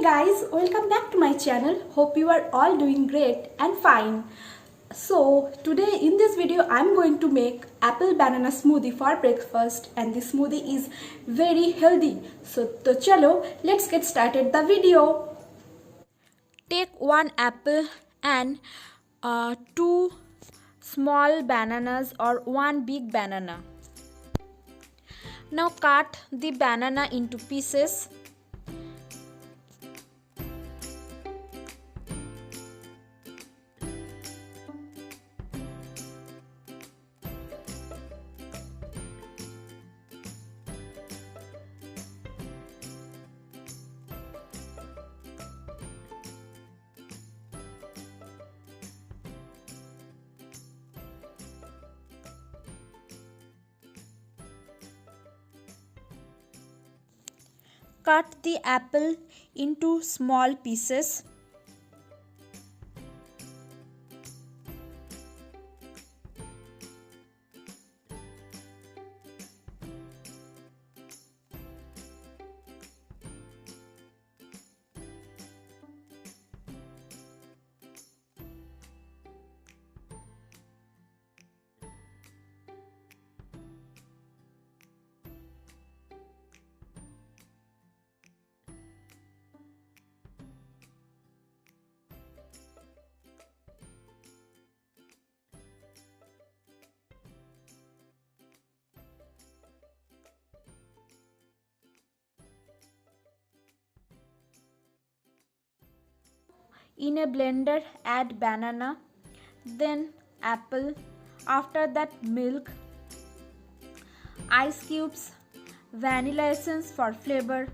Hey guys, welcome back to my channel. Hope you are all doing great and fine. So today in this video I'm going to make apple banana smoothie for breakfast, and this smoothie is very healthy. So chalo, let's get started the video. Take one apple and two small bananas or one big banana. Now cut the banana into pieces. Cut the apple into small pieces. In a blender, add banana, then apple, after that milk, ice cubes, vanilla essence for flavor,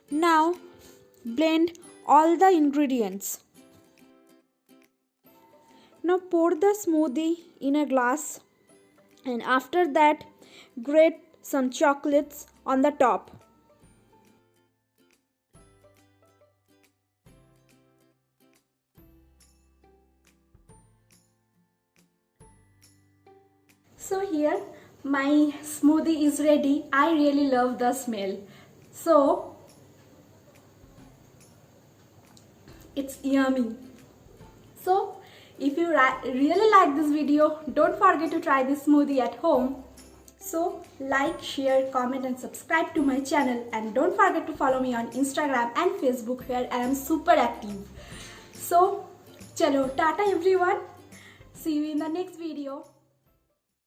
now blend all the ingredients. Now pour the smoothie in a glass, and after that grate some chocolates on the top. So here my smoothie is ready. I really love the smell. So it's yummy. So if you really like this video, don't forget to try this smoothie at home. So like, share, comment and subscribe to my channel, and don't forget to follow me on Instagram and Facebook where I am super active. So chalo, tata everyone. See you in the next video.